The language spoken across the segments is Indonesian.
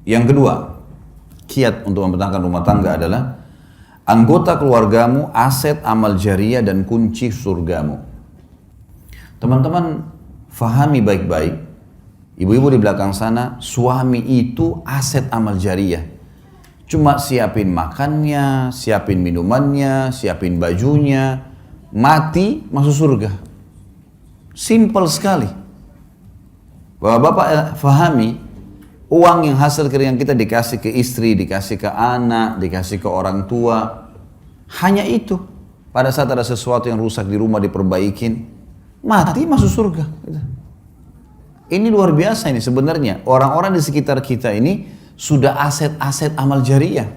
Yang kedua, kiat untuk mempertahankan rumah tangga adalah anggota keluargamu, aset amal jariah dan kunci surgamu. Teman-teman fahami baik-baik, ibu-ibu di belakang sana, suami itu aset amal jariah. Cuma siapin makannya, siapin minumannya, siapin bajunya, mati masuk surga. Simple sekali. Bapak-bapak fahami, uang yang hasil keringat kita dikasih ke istri, dikasih ke anak, dikasih ke orang tua. Hanya itu. Pada saat ada sesuatu yang rusak di rumah diperbaikin, mati masuk surga. Ini luar biasa ini sebenarnya. Orang-orang di sekitar kita ini sudah aset-aset amal jariah.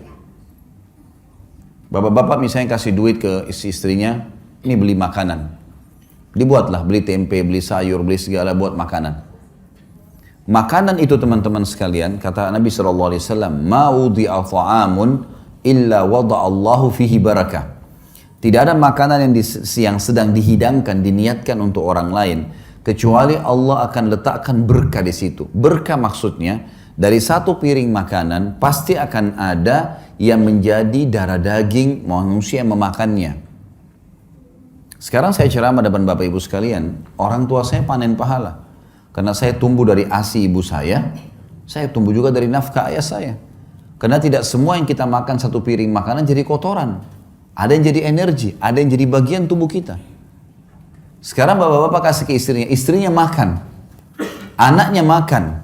Bapak-bapak misalnya kasih duit ke istri-istrinya, ini beli makanan. Dibuatlah, beli tempe, beli sayur, beli segala buat makanan. Makanan itu teman-teman sekalian, kata Nabi SAW, "Ma wudi'a ta'amun illa wada'allahu fihi barakah." Tidak ada makanan yang sedang dihidangkan, diniatkan untuk orang lain, kecuali Allah akan letakkan berkah di situ. Berkah maksudnya, dari satu piring makanan pasti akan ada yang menjadi darah daging manusia yang memakannya. Sekarang saya ceramah depan Bapak Ibu sekalian, orang tua saya panen pahala. Karena saya tumbuh dari ASI ibu saya tumbuh juga dari nafkah ayah saya. Karena tidak semua yang kita makan satu piring makanan jadi kotoran. Ada yang jadi energi, ada yang jadi bagian tubuh kita. Sekarang bapak-bapak kasih ke istrinya makan. Anaknya makan.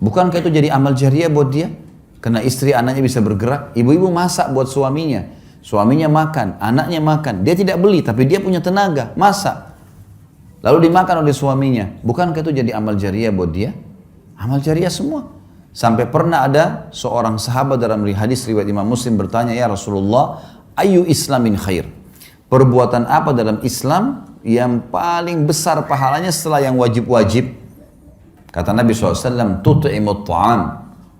Bukankah itu jadi amal jariah buat dia? Karena istri anaknya bisa bergerak. Ibu-ibu masak buat suaminya. Suaminya makan, anaknya makan. Dia tidak beli, tapi dia punya tenaga, masak. Lalu dimakan oleh suaminya. Bukankah itu jadi amal jariah buat dia? Amal jariah semua. Sampai pernah ada seorang sahabat dalam hadis riwayat Imam Muslim bertanya, "Ya Rasulullah, ayu islamin khair?" Perbuatan apa dalam Islam yang paling besar pahalanya setelah yang wajib-wajib? Kata Nabi SAW, "Tut'imut ta'am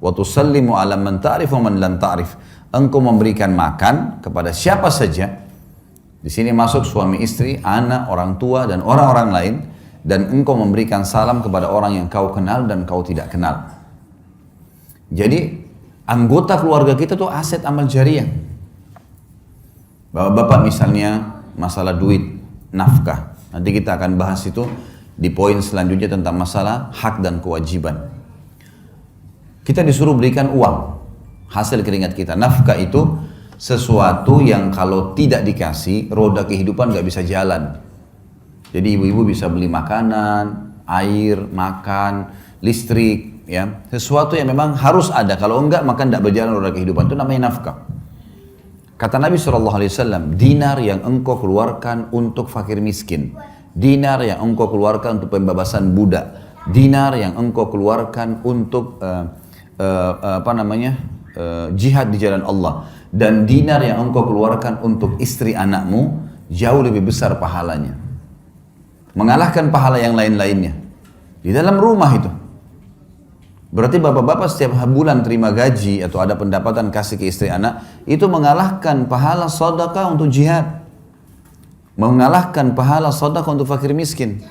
wa tusallimu ala man ta'rif wa man lam ta'rif." Engkau memberikan makan kepada siapa saja. Di sini masuk suami istri, anak, orang tua dan orang-orang lain, dan engkau memberikan salam kepada orang yang kau kenal dan kau tidak kenal. Jadi anggota keluarga kita tuh aset amal jariah. Bapak-bapak misalnya masalah duit, nafkah. Nanti kita akan bahas itu di poin selanjutnya tentang masalah hak dan kewajiban. Kita disuruh berikan uang, hasil keringat kita. Nafkah itu sesuatu yang kalau tidak dikasih, roda kehidupan gak bisa jalan. Jadi ibu-ibu bisa beli makanan, air, makan, listrik, ya. Sesuatu yang memang harus ada. Kalau enggak, maka tidak berjalan roda kehidupan. Itu namanya nafkah. Kata Nabi SAW, dinar yang engkau keluarkan untuk fakir miskin, dinar yang engkau keluarkan untuk pembebasan budak, dinar yang engkau keluarkan untuk jihad di jalan Allah, dan dinar yang engkau keluarkan untuk istri anakmu jauh lebih besar pahalanya, mengalahkan pahala yang lain-lainnya di dalam rumah itu. Berarti bapak-bapak setiap bulan terima gaji atau ada pendapatan kasih ke istri anak, itu mengalahkan pahala sedekah untuk jihad, mengalahkan pahala sedekah untuk fakir miskin.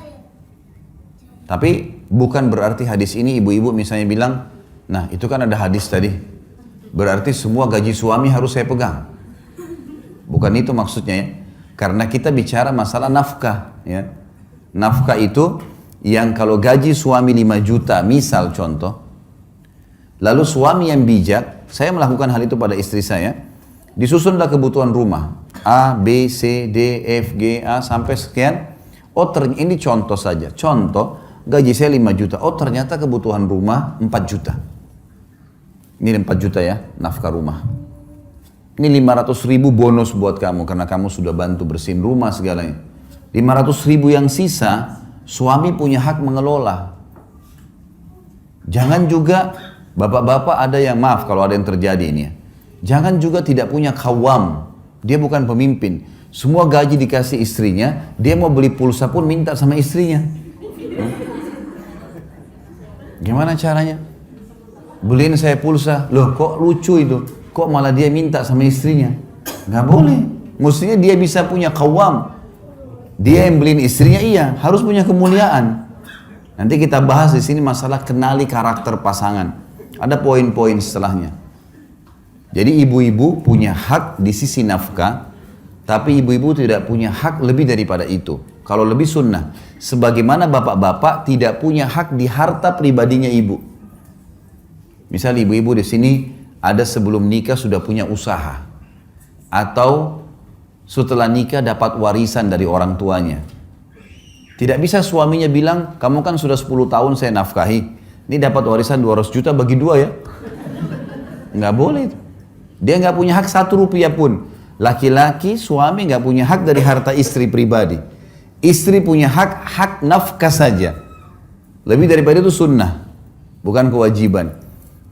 Tapi bukan berarti hadis ini ibu-ibu misalnya bilang, nah itu kan ada hadis tadi, berarti semua gaji suami harus saya pegang. Bukan itu maksudnya ya. Karena kita bicara masalah nafkah ya. Nafkah itu yang kalau gaji suami 5 juta misal contoh, lalu suami yang bijak, saya melakukan hal itu pada istri saya, disusunlah kebutuhan rumah A, B, C, D, F, G, A sampai sekian. Oh ini contoh saja, contoh gaji saya 5 juta, oh ternyata kebutuhan rumah 4 juta. Ini 4 juta ya, nafkah rumah. Ini 500 ribu bonus buat kamu, karena kamu sudah bantu bersihin rumah segalanya. 500 ribu yang sisa, suami punya hak mengelola. Jangan juga, bapak-bapak ada yang, maaf kalau ada yang terjadi ini ya. Jangan juga tidak punya kawam, dia bukan pemimpin. Semua gaji dikasih istrinya, dia mau beli pulsa pun minta sama istrinya. Gimana caranya? Beliin saya pulsa, loh kok lucu itu, kok malah dia minta sama istrinya? Gak boleh, mestinya dia bisa punya kawam, Dia yang beliin istrinya, iya, harus punya kemuliaan. Nanti kita bahas di sini masalah kenali karakter pasangan. Ada poin-poin setelahnya. Jadi ibu-ibu punya hak di sisi nafkah, tapi ibu-ibu tidak punya hak lebih daripada itu. Kalau lebih sunnah, sebagaimana bapak-bapak tidak punya hak di harta pribadinya ibu. Misal ibu-ibu di sini ada sebelum nikah sudah punya usaha, atau setelah nikah dapat warisan dari orang tuanya. Tidak bisa suaminya bilang, kamu kan sudah 10 tahun saya nafkahi, ini dapat warisan 200 juta bagi 2 ya. Nggak boleh itu. Dia nggak punya hak 1 rupiah pun. Laki-laki, suami nggak punya hak dari harta istri pribadi. Istri punya hak nafkah saja. Lebih daripada itu sunnah, bukan kewajiban.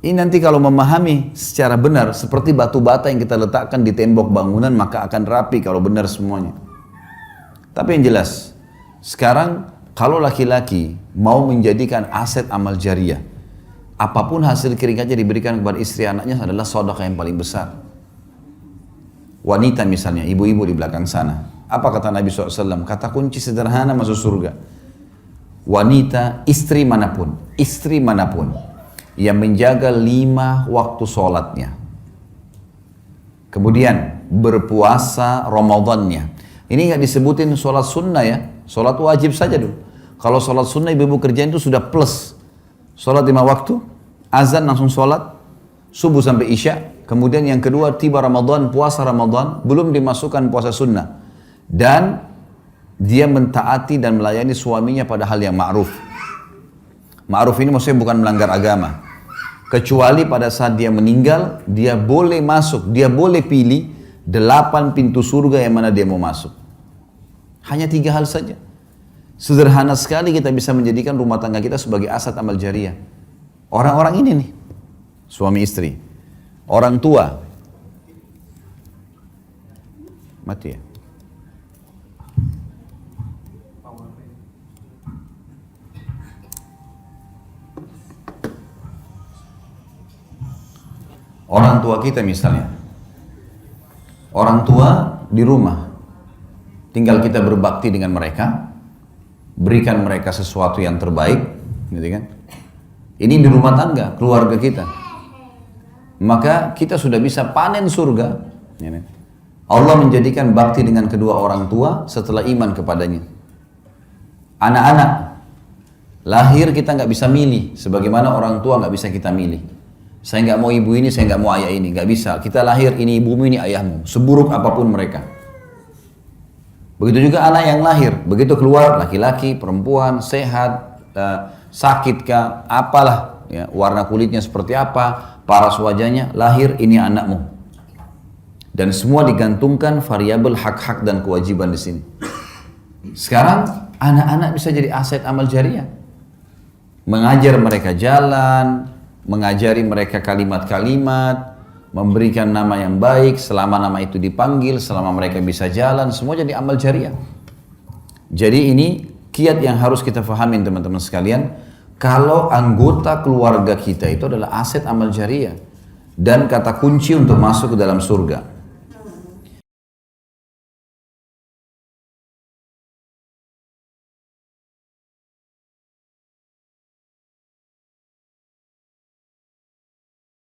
Ini nanti kalau memahami secara benar, seperti batu bata yang kita letakkan di tembok bangunan, maka akan rapi kalau benar semuanya. Tapi yang jelas, sekarang kalau laki-laki mau menjadikan aset amal jariah, apapun hasil keringatnya diberikan kepada istri anaknya adalah sedekah yang paling besar. Wanita misalnya, ibu-ibu di belakang sana. Apa kata Nabi SAW? Kata kunci sederhana masuk surga. Wanita, istri manapun yang menjaga 5 waktu sholatnya, kemudian berpuasa Ramadannya. Ini nggak disebutin sholat sunnah ya, sholat wajib saja dulu. Kalau sholat sunnah ibu-ibu kerjain itu sudah plus. Sholat 5 waktu, azan langsung sholat, subuh sampai isya. Kemudian yang kedua tiba Ramadan, puasa Ramadan, belum dimasukkan puasa sunnah. Dan dia mentaati dan melayani suaminya pada hal yang ma'ruf. Ma'ruf ini maksudnya bukan melanggar agama. Kecuali pada saat dia meninggal, dia boleh masuk, dia boleh pilih 8 pintu surga yang mana dia mau masuk. Hanya 3 hal saja. Sederhana sekali kita bisa menjadikan rumah tangga kita sebagai aset amal jariah. Orang-orang ini nih, suami istri, orang tua, mati ya. Orang tua kita misalnya, orang tua di rumah, tinggal kita berbakti dengan mereka, berikan mereka sesuatu yang terbaik, gitu kan? Ini di rumah tangga, keluarga kita. Maka kita sudah bisa panen surga. Allah menjadikan bakti dengan kedua orang tua setelah iman kepadanya. Anak-anak, lahir kita nggak bisa milih, sebagaimana orang tua nggak bisa kita milih. Saya nggak mau ibu ini, saya nggak mau ayah ini, nggak bisa. Kita lahir ini ibumu, ini ayahmu, seburuk apapun mereka. Begitu juga anak yang lahir, begitu keluar laki-laki, perempuan, sehat, sakit kah, apalah, ya, warna kulitnya seperti apa, paras wajahnya, lahir ini anakmu. Dan semua digantungkan variabel hak-hak dan kewajiban di sini. Sekarang anak-anak bisa jadi aset amal jariah, mengajar mereka jalan, mengajari mereka kalimat-kalimat, memberikan nama yang baik, selama nama itu dipanggil, selama mereka bisa jalan, semua jadi amal jariah. Jadi ini kiat yang harus kita fahamin teman-teman sekalian, kalau anggota keluarga kita itu adalah aset amal jariah dan kata kunci untuk masuk ke dalam surga.